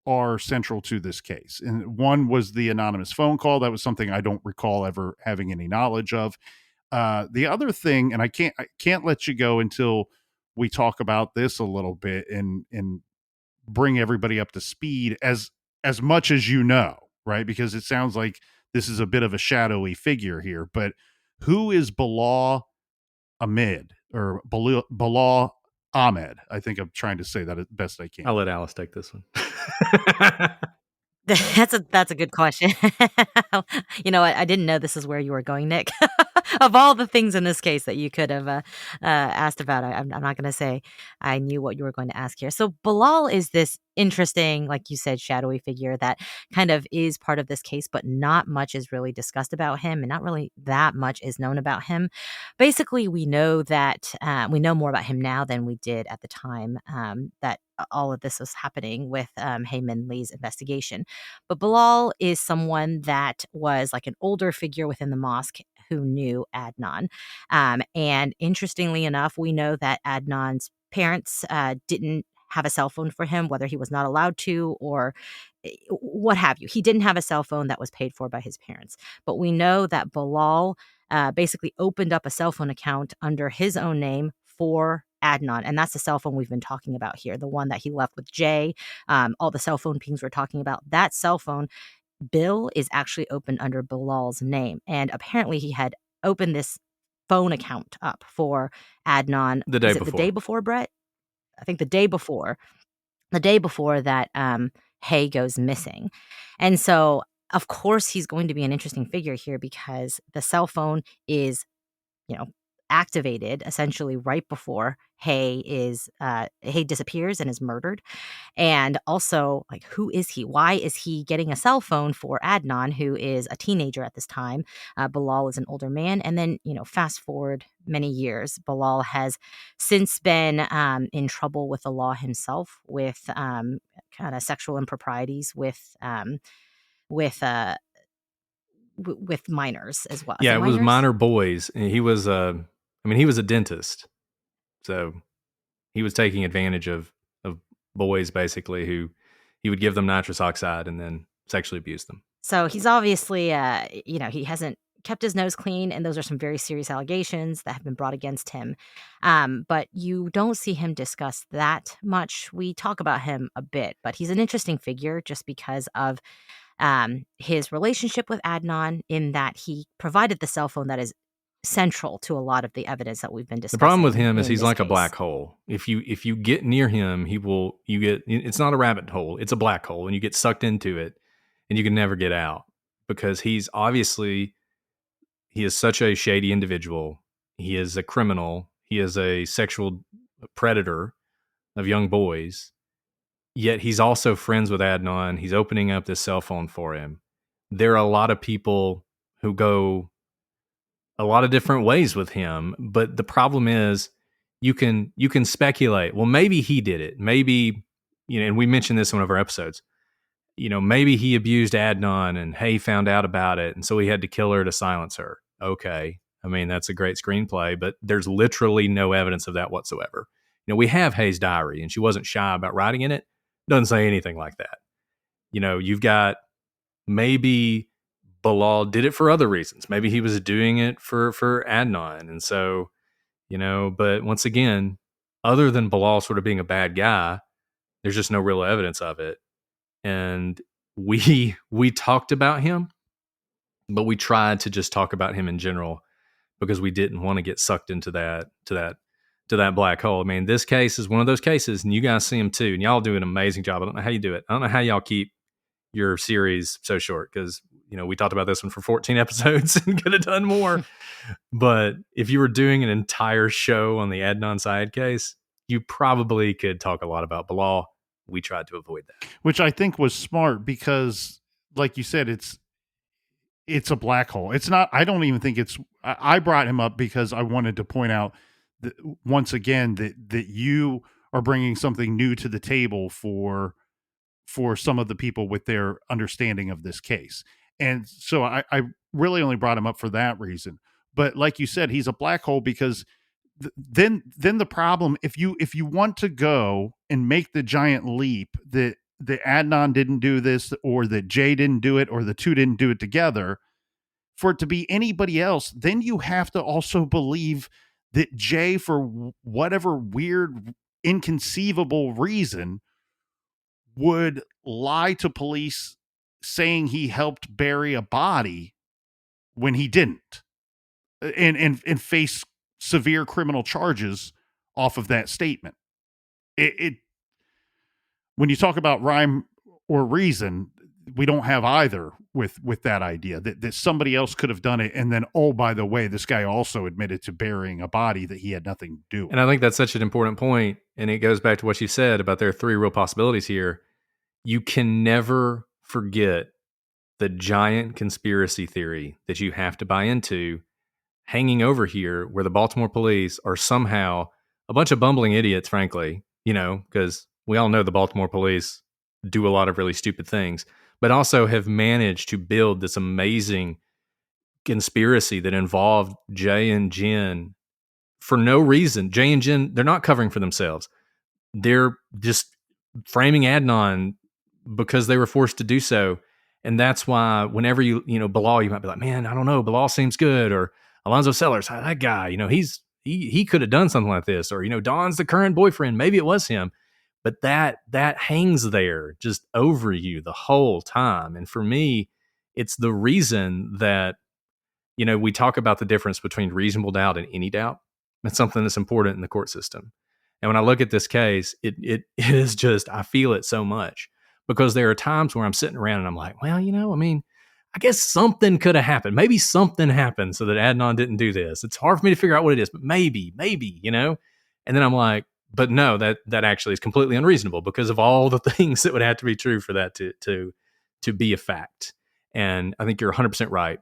are central to this case. And one was the anonymous phone call. That was something I don't recall ever having any knowledge of. The other thing, and I can't let you go until we talk about this a little bit and bring everybody up to speed as much as right? Because it sounds like this is a bit of a shadowy figure here, but who is Bilal Ahmed or Bilal Ahmed? I think I'm trying to say that as best I can. I'll let Alice take this one. That's a good question. I didn't know this is where you were going, Nick. Of all the things in this case that you could have asked about, I'm not going to say I knew what you were going to ask here. So Bilal is this interesting, like you said, shadowy figure that kind of is part of this case, but not much is really discussed about him, and not really that much is known about him. Basically, we know that we know more about him now than we did at the time that all of this was happening with Hae Min Lee's investigation. But Bilal is someone that was like an older figure within the mosque who knew Adnan. And interestingly enough, we know that Adnan's parents didn't have a cell phone for him, whether he was not allowed to or what have you. He didn't have a cell phone that was paid for by his parents. But we know that Bilal basically opened up a cell phone account under his own name for Adnan. And that's the cell phone we've been talking about here, the one that he left with Jay, all the cell phone pings we're talking about. That cell phone bill is actually opened under Bilal's name. And apparently he had opened this phone account up for Adnan. The day before. The day before, Bret? I think the day before that Hae goes missing. And so, of course, he's going to be an interesting figure here because the cell phone is, activated essentially right before Hae disappears and is murdered. And also, like, who is he? Why is he getting a cell phone for Adnan, who is a teenager at this time? Bilal is an older man. And then, fast forward many years, Bilal has since been in trouble with the law himself with kind of sexual improprieties with minors as well. Yeah, it was minor boys. And he was he was a dentist. So he was taking advantage of boys, basically, who he would give them nitrous oxide and then sexually abuse them. So he's obviously, he hasn't kept his nose clean, and those are some very serious allegations that have been brought against him. But you don't see him discussed that much. We talk about him a bit, but he's an interesting figure just because of his relationship with Adnan, in that he provided the cell phone that is central to a lot of the evidence that we've been discussing. The problem with him is he's like a black hole. If you get near him, it's not a rabbit hole, it's a black hole, and you get sucked into it and you can never get out. because he is such a shady individual. He is a criminal. He is a sexual predator of young boys. Yet he's also friends with Adnan. He's opening up this cell phone for him. There are a lot of people who go a lot of different ways with him, but the problem is you can speculate. Well, maybe he did it. Maybe, and we mentioned this in one of our episodes. Maybe he abused Adnan and Hae found out about it, and so he had to kill her to silence her. Okay. I mean, that's a great screenplay, but there's literally no evidence of that whatsoever. We have Hae's diary, and she wasn't shy about writing in it. Doesn't say anything like that. You've got maybe Bilal did it for other reasons. Maybe he was doing it for Adnan. And so, but once again, other than Bilal sort of being a bad guy, there's just no real evidence of it. And we talked about him, but we tried to just talk about him in general because we didn't want to get sucked into that black hole. I mean, this case is one of those cases, and you guys see them too, and y'all do an amazing job. I don't know how you do it. I don't know how y'all keep your series so short because, we talked about this one for 14 episodes and could have done more. But if you were doing an entire show on the Adnan Syed case, you probably could talk a lot about Bilal. We tried to avoid that. Which I think was smart because, like you said, it's a black hole. It's not, I don't even think I brought him up because I wanted to point out that, once again, that you are bringing something new to the table for some of the people with their understanding of this case. And so I really only brought him up for that reason. But like you said, he's a black hole because then the problem, if you want to go and make the giant leap that Adnan didn't do this, or that Jay didn't do it, or the two didn't do it together, for it to be anybody else, then you have to also believe that Jay, for whatever weird, inconceivable reason, would lie to police saying he helped bury a body when he didn't, and face severe criminal charges off of that statement. It when you talk about rhyme or reason, we don't have either with that idea that somebody else could have done it. And then, oh, by the way, this guy also admitted to burying a body that he had nothing to do with. And I think that's such an important point. And it goes back to what you said about there are three real possibilities here. You can never forget the giant conspiracy theory that you have to buy into hanging over here, where the Baltimore police are somehow a bunch of bumbling idiots, frankly, because we all know the Baltimore police do a lot of really stupid things, but also have managed to build this amazing conspiracy that involved Jay and Jen for no reason. Jay and Jen, they're not covering for themselves. They're just framing Adnan because they were forced to do so. And that's why whenever Bilal, you might be like, man, I don't know, Bilal seems good, or Alonzo Sellers, that guy, he could have done something like this, or, Don's the current boyfriend. Maybe it was him, but that hangs there just over you the whole time. And for me, it's the reason that, we talk about the difference between reasonable doubt and any doubt. That's something that's important in the court system. And when I look at this case, it is just, I feel it so much, because there are times where I'm sitting around and I'm like, well, I guess something could have happened. Maybe something happened so that Adnan didn't do this. It's hard for me to figure out what it is, but maybe, and then I'm like, but no, that actually is completely unreasonable because of all the things that would have to be true for that to be a fact. And I think you're 100% right.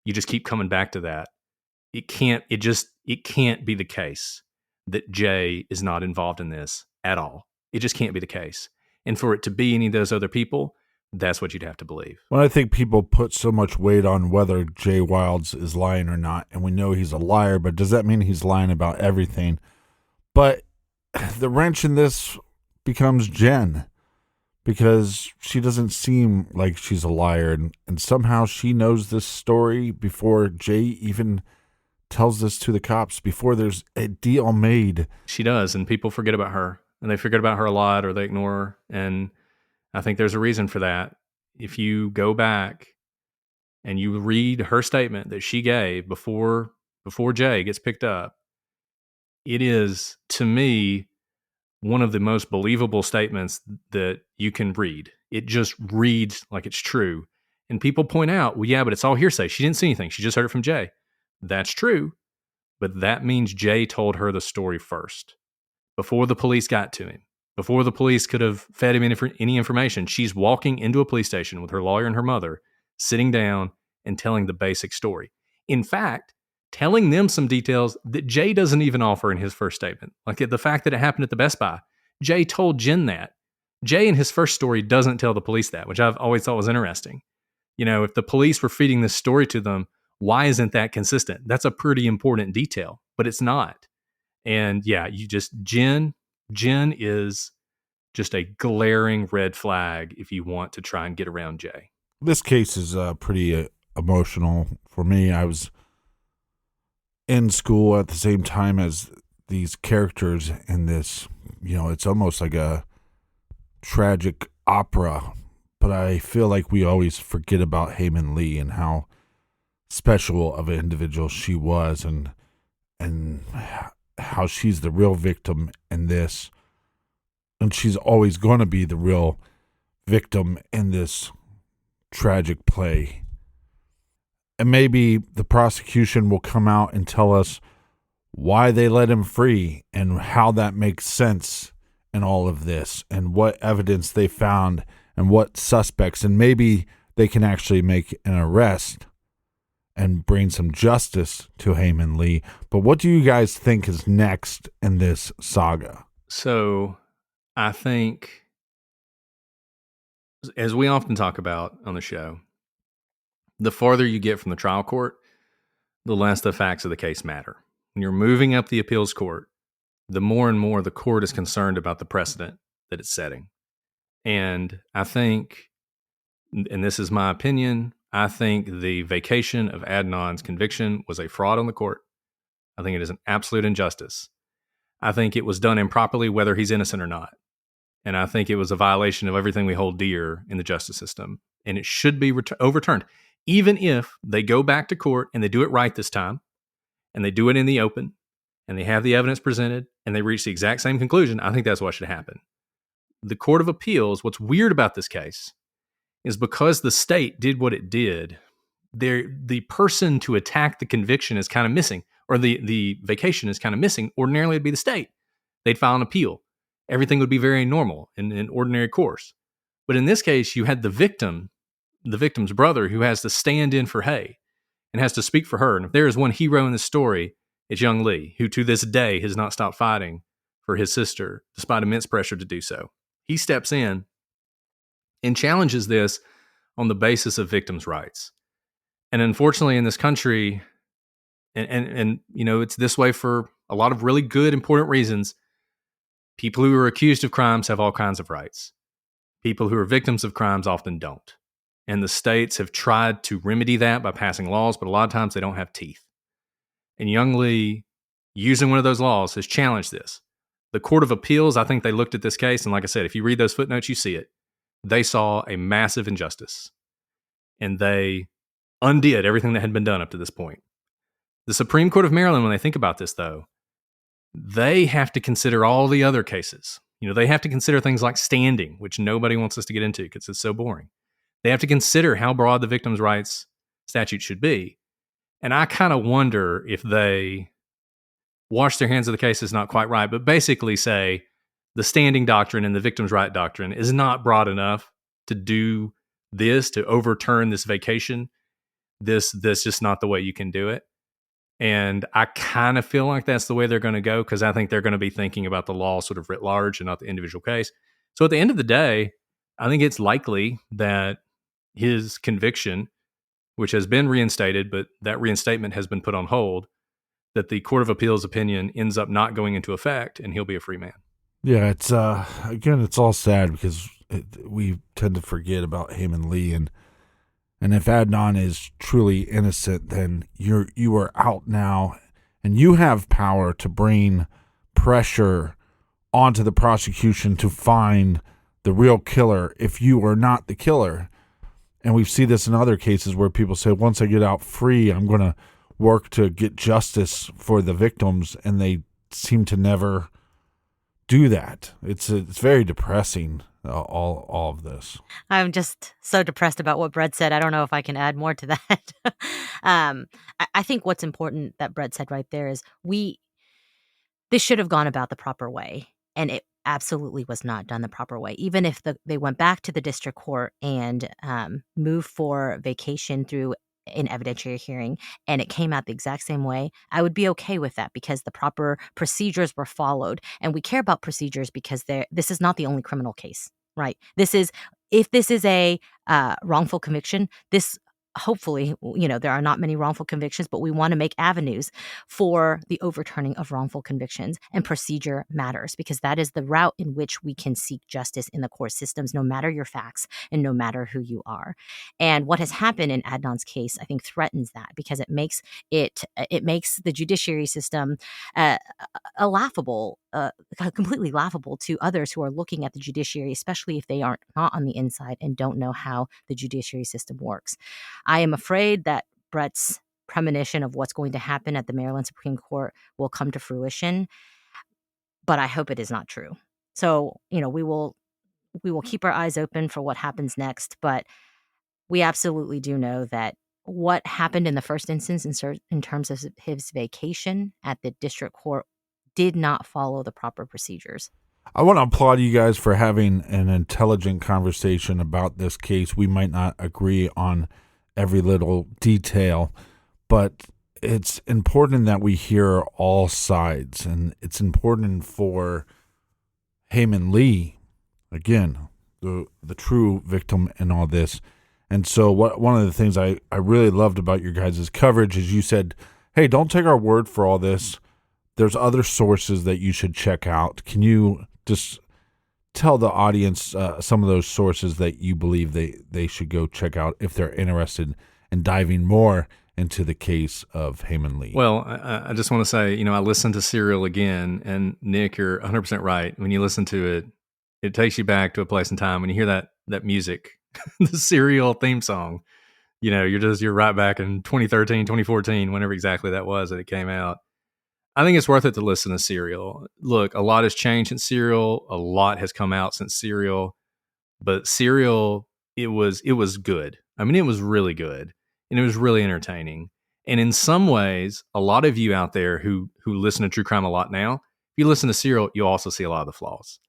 You just keep coming back to that. It can't be the case that Jay is not involved in this at all. It just can't be the case. And for it to be any of those other people, that's what you'd have to believe. Well, I think people put so much weight on whether Jay Wilds is lying or not, and we know he's a liar, but does that mean he's lying about everything? But the wrench in this becomes Jen, because she doesn't seem like she's a liar, and somehow she knows this story before Jay even tells this to the cops, before there's a deal made. She does, and people forget about her, and they forget about her a lot, or they ignore her, and I think there's a reason for that. If you go back and you read her statement that she gave before Jay gets picked up, it is, to me, one of the most believable statements that you can read. It just reads like it's true. And people point out, well, yeah, but it's all hearsay. She didn't see anything. She just heard it from Jay. That's true. But that means Jay told her the story first, before the police got to him, before the police could have fed him any information. She's walking into a police station with her lawyer and her mother, sitting down and telling the basic story. In fact, telling them some details that Jay doesn't even offer in his first statement. Like the fact that it happened at the Best Buy. Jay told Jen that. Jay in his first story doesn't tell the police that, which I've always thought was interesting. If the police were feeding this story to them, why isn't that consistent? That's a pretty important detail, but it's not. And yeah, Jen is just a glaring red flag if you want to try and get around Jay. This case is pretty emotional for me. I was in school at the same time as these characters in this. It's almost like a tragic opera, but I feel like we always forget about Hae Min Lee and how special of an individual she was, and how she's the real victim in this, and she's always going to be the real victim in this tragic play. And maybe the prosecution will come out and tell us why they let him free and how that makes sense in all of this, and what evidence they found and what suspects, and maybe they can actually make an arrest and bring some justice to Hae Min Lee. But what do you guys think is next in this saga? So I think, as we often talk about on the show, the farther you get from the trial court, the less the facts of the case matter. When you're moving up the appeals court, the more and more the court is concerned about the precedent that it's setting. And I think, and this is my opinion, I think the vacation of Adnan's conviction was a fraud on the court. I think it is an absolute injustice. I think it was done improperly, whether he's innocent or not. And I think it was a violation of everything we hold dear in the justice system. And it should be overturned. Even if they go back to court and they do it right this time, and they do it in the open, and they have the evidence presented, and they reach the exact same conclusion, I think that's what should happen. The Court of Appeals, what's weird about this case is because the state did what it did, the person to attack the conviction is kind of missing, or the vacation is kind of missing. Ordinarily, it'd be the state. They'd file an appeal. Everything would be very normal in an ordinary course. But in this case, you had the victim's brother, who has to stand in for Hae and has to speak for her. And if there is one hero in this story, it's young Lee, who to this day has not stopped fighting for his sister, despite immense pressure to do so. He steps in and challenges this on the basis of victims' rights. And unfortunately, in this country, and it's this way for a lot of really good, important reasons, people who are accused of crimes have all kinds of rights. People who are victims of crimes often don't. And the states have tried to remedy that by passing laws, but a lot of times they don't have teeth. And young Lee, using one of those laws, has challenged this. The Court of Appeals, I think they looked at this case, and like I said, if you read those footnotes, you see it. They saw a massive injustice, and they undid everything that had been done up to this point. The Supreme Court of Maryland, when they think about this, though, they have to consider all the other cases. They have to consider things like standing, which nobody wants us to get into because it's so boring. They have to consider how broad the victims' rights statute should be. And I kind of wonder if they wash their hands of the case is not quite right, but basically say the standing doctrine and the victim's right doctrine is not broad enough to do this, to overturn this vacation. This just not the way you can do it. And I kind of feel like that's the way they're going to go, because I think they're going to be thinking about the law sort of writ large and not the individual case. So at the end of the day, I think it's likely that his conviction, which has been reinstated, but that reinstatement has been put on hold, that the Court of Appeals opinion ends up not going into effect and he'll be a free man. Yeah, it's again, it's all sad because we tend to forget about Hae Min Lee, and if Adnan is truly innocent, then you are out now, and you have power to bring pressure onto the prosecution to find the real killer if you are not the killer. And we see this in other cases where people say, once I get out free, I'm going to work to get justice for the victims, and they seem to never do that. It's very depressing. all of this. I'm just so depressed about what Brett said. I don't know if I can add more to that. I think what's important that Brett said right there is this should have gone about the proper way, and it absolutely was not done the proper way. Even if they went back to the district court and moved for vacation through an evidentiary hearing, and it came out the exact same way, I would be okay with that because the proper procedures were followed. And we care about procedures because this is not the only criminal case, right? If this is a wrongful conviction, this hopefully, there are not many wrongful convictions, but we want to make avenues for the overturning of wrongful convictions, and procedure matters because that is the route in which we can seek justice in the court systems, no matter your facts and no matter who you are. And what has happened in Adnan's case, I think, threatens that because it makes the judiciary system a laughable, completely laughable to others who are looking at the judiciary, especially if they aren't not on the inside and don't know how the judiciary system works. I am afraid that Brett's premonition of what's going to happen at the Maryland Supreme Court will come to fruition, but I hope it is not true. So, we will keep our eyes open for what happens next, but we absolutely do know that what happened in the first instance in terms of his vacation at the district court did not follow the proper procedures. I want to applaud you guys for having an intelligent conversation about this case. We might not agree on every little detail, but it's important that we hear all sides, and it's important for Hae Min Lee, again, the true victim in all this. And so one of the things I really loved about your guys' coverage is you said, hey, don't take our word for all this. There's other sources that you should check out. Can you just tell the audience some of those sources that you believe they should go check out if they're interested in diving more into the case of Hae Min Lee? Well, I just want to say, I listened to Serial again, and Nick, you're 100% right. When you listen to it, it takes you back to a place in time. When you hear that music, the Serial theme song, you're right back in 2013, 2014, whenever exactly that was that it came out. I think it's worth it to listen to Serial. Look, a lot has changed in Serial. A lot has come out since Serial, but Serial, it was good. I mean, it was really good, and it was really entertaining. And in some ways, a lot of you out there who listen to true crime a lot now, if you listen to Serial, you'll also see a lot of the flaws,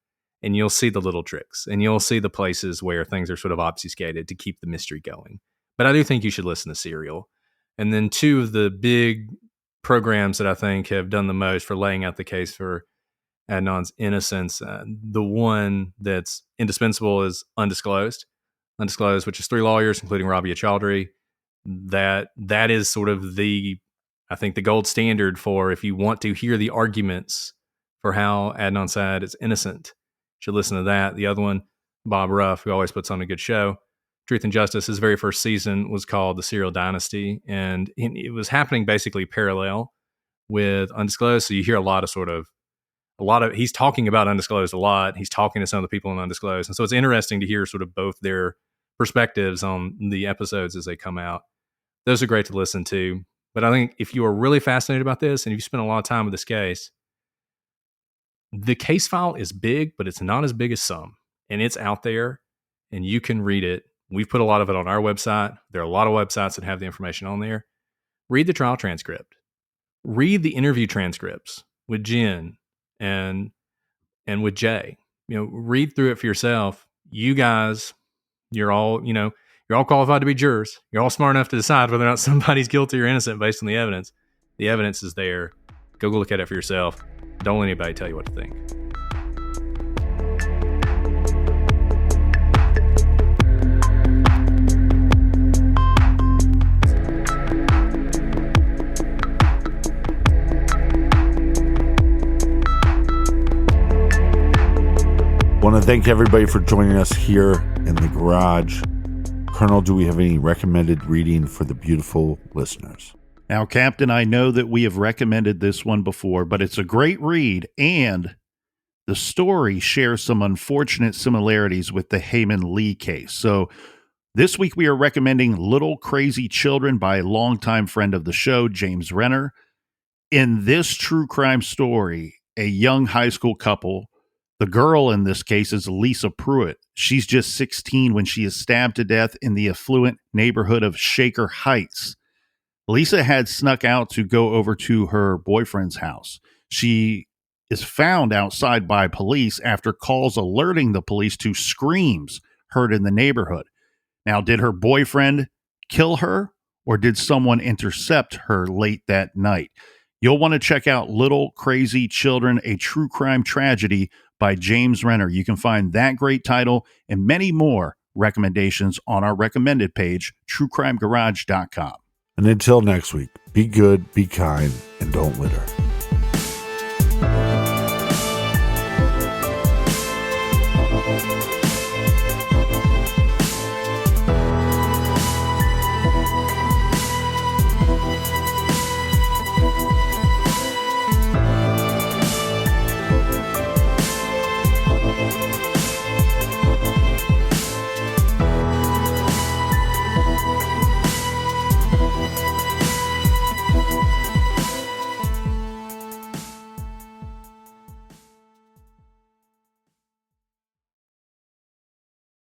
and you'll see the little tricks, and you'll see the places where things are sort of obfuscated to keep the mystery going. But I do think you should listen to Serial. And then two of the big programs that I think have done the most for laying out the case for Adnan's innocence. The one that's indispensable is Undisclosed, which is 3 lawyers, including Rabia Chaudhry. That is sort of the gold standard for if you want to hear the arguments for how Adnan Syed is innocent. You should listen to that. The other one, Bob Ruff, who always puts on a good show, Truth and Justice, his very first season was called The Serial Dynasty, and it was happening basically parallel with Undisclosed. So you hear a lot of he's talking about Undisclosed a lot. He's talking to some of the people in Undisclosed. And so it's interesting to hear sort of both their perspectives on the episodes as they come out. Those are great to listen to. But I think if you are really fascinated about this and if you spend a lot of time with this case, the case file is big, but it's not as big as some. And it's out there, and you can read it. We've put a lot of it on our website. There are a lot of websites that have the information on there. Read the trial transcript. Read the interview transcripts with Jen and with Jay. Read through it for yourself. You guys, you're all qualified to be jurors. You're all smart enough to decide whether or not somebody's guilty or innocent based on the evidence. The evidence is there. Go look at it for yourself. Don't let anybody tell you what to think. I want to thank everybody for joining us here in the garage. Colonel, do we have any recommended reading for the beautiful listeners? Now, Captain, I know that we have recommended this one before, but it's a great read, and the story shares some unfortunate similarities with the Hae Min Lee case. So this week we are recommending Little Crazy Children by a longtime friend of the show, James Renner. In this true crime story, a young high school couple The girl in this case is Lisa Pruitt. She's just 16 when she is stabbed to death in the affluent neighborhood of Shaker Heights. Lisa had snuck out to go over to her boyfriend's house. She is found outside by police after calls alerting the police to screams heard in the neighborhood. Now, did her boyfriend kill her, or did someone intercept her late that night? You'll want to check out Little Crazy Children, a True Crime Tragedy by James Renner. You can find that great title and many more recommendations on our recommended page, truecrimegarage.com. And until next week, be good, be kind, and don't litter.